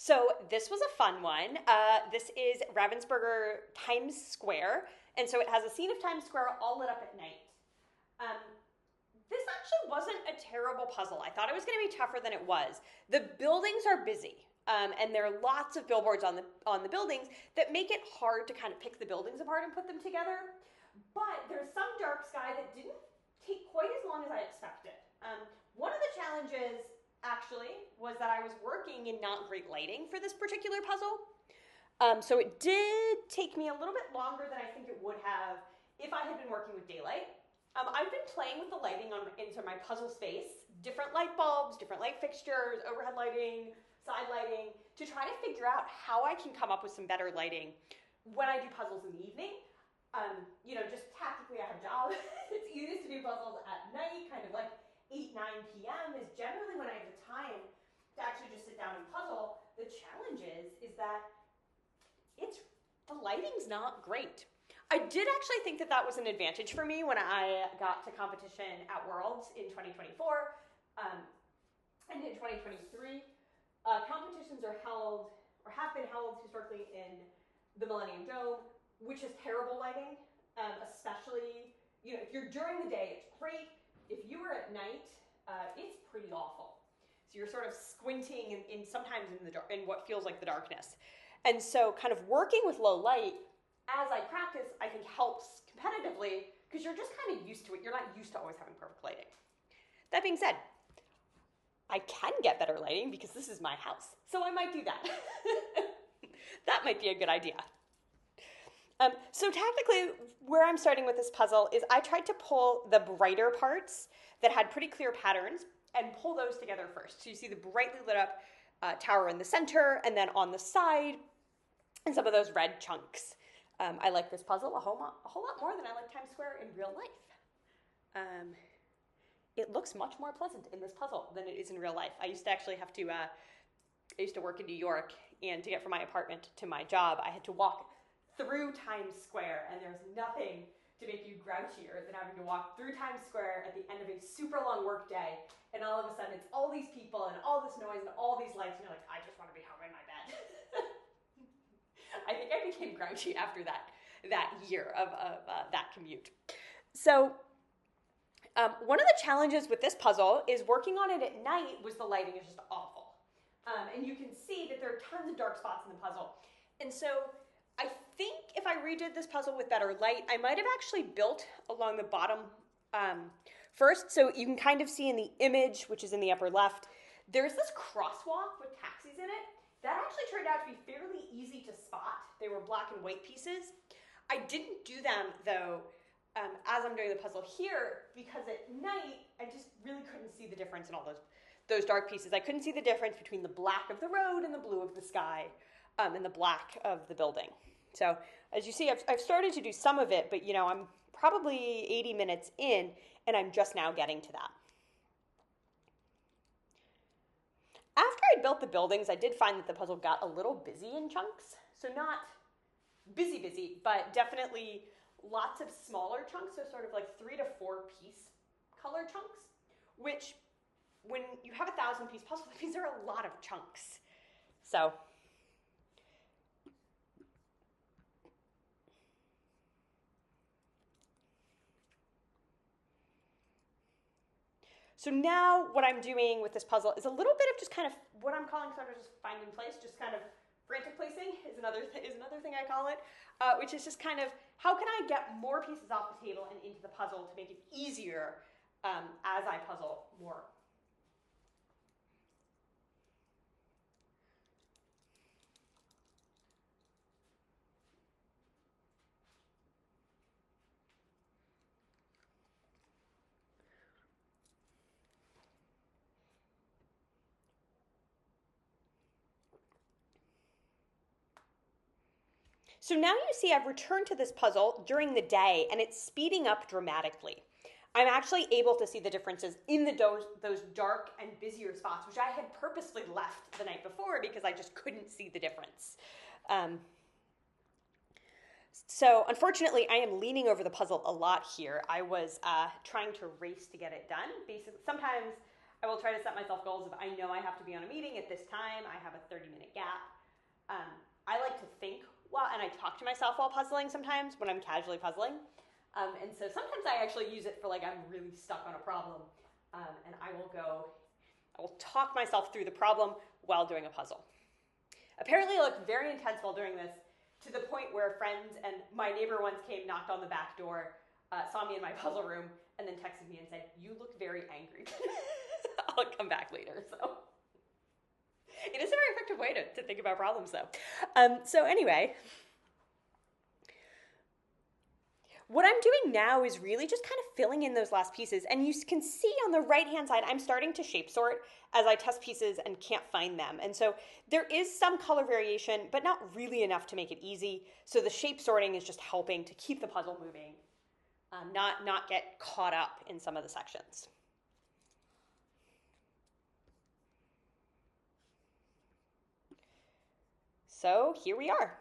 So this was a fun one. This is Ravensburger Times Square, and so it has a scene of Times Square all lit up at night. Um, this actually wasn't a terrible puzzle. I thought it was going to be tougher than it was. The buildings are busy, and there are lots of billboards on the buildings that make it hard to kind of pick the buildings apart and put them together. But there's some dark sky that didn't take quite as long as I expected. One of the challenges actually was that I was working in not great lighting for this particular puzzle. So it did take me a little bit longer than I think it would have if I had been working with daylight. I've been playing with the lighting into my puzzle space, different light bulbs, different light fixtures, overhead lighting, side lighting, to try to figure out how I can come up with some better lighting when I do puzzles in the evening. Just tactically I have a job. It's easiest to do puzzles at night, kind of like 8, 9 p.m. is generally when I have the time to actually just sit down and puzzle. The challenge is that the lighting's not great. I did actually think that was an advantage for me when I got to competition at Worlds in 2024 and in 2023. Competitions are held or have been held historically in the Millennium Dome, which is terrible lighting, especially if you're during the day, it's great. If you are at night, it's pretty awful. So you're sort of squinting in sometimes in what feels like the darkness. And so kind of working with low light, as I practice, I think helps competitively because you're just kind of used to it. You're not used to always having perfect lighting. That being said, I can get better lighting because this is my house. So I might do that. That might be a good idea. So tactically, where I'm starting with this puzzle is I tried to pull the brighter parts that had pretty clear patterns and pull those together first. So you see the brightly lit up tower in the center and then on the side and some of those red chunks. I like this puzzle a whole lot more than I like Times Square in real life. It looks much more pleasant in this puzzle than it is in real life. I used to actually have to, I used to work in New York, and to get from my apartment to my job, I had to walk through Times Square, and there's nothing to make you grouchier than having to walk through Times Square at the end of a super long work day, and all of a sudden it's all these people and all this noise and all these lights, and you're like, I just want to be home in my bed. I think I became grouchy after that year of that commute. So one of the challenges with this puzzle is working on it at night was the lighting is just awful. And you can see that there are tons of dark spots in the puzzle. And so I think if I redid this puzzle with better light, I might have actually built along the bottom first. So you can kind of see in the image, which is in the upper left, there's this crosswalk with taxis in it. That actually turned out to be fairly easy to spot. They were black and white pieces. I didn't do them, though, as I'm doing the puzzle here, because at night, I just really couldn't see the difference in all those dark pieces. I couldn't see the difference between the black of the road and the blue of the sky. And the black of the building. So as you see, I've started to do some of it, but I'm probably 80 minutes in, and I'm just now getting to that. After I built the buildings, I did find that the puzzle got a little busy in chunks. So not busy, but definitely lots of smaller chunks, so sort of like 3 to 4 piece color chunks, which when you have a 1,000-piece puzzle, that means there are a lot of chunks. So now what I'm doing with this puzzle is a little bit of just kind of what I'm calling sometimes just finding place, just kind of frantic placing is another thing I call it, which is just kind of how can I get more pieces off the table and into the puzzle to make it easier as I puzzle more. So now you see I've returned to this puzzle during the day and it's speeding up dramatically. I'm actually able to see the differences in those dark and busier spots, which I had purposely left the night before because I just couldn't see the difference. So unfortunately, I am leaning over the puzzle a lot here. I was trying to race to get it done. Basically, sometimes I will try to set myself goals. If I know I have to be on a meeting at this time, I have a 30-minute gap. I like to think and I talk to myself while puzzling sometimes when I'm casually puzzling. And so sometimes I actually use it for like I'm really stuck on a problem. And I will talk myself through the problem while doing a puzzle. Apparently I looked very intense while doing this, to the point where friends and my neighbor once came, knocked on the back door, saw me in my puzzle room, and then texted me and said, "You look very angry." I'll come back later, so. It is a very effective way to think about problems, though. So anyway, what I'm doing now is really just kind of filling in those last pieces. And you can see on the right-hand side, I'm starting to shape sort as I test pieces and can't find them. And so there is some color variation, but not really enough to make it easy. So the shape sorting is just helping to keep the puzzle moving, not get caught up in some of the sections. So here we are.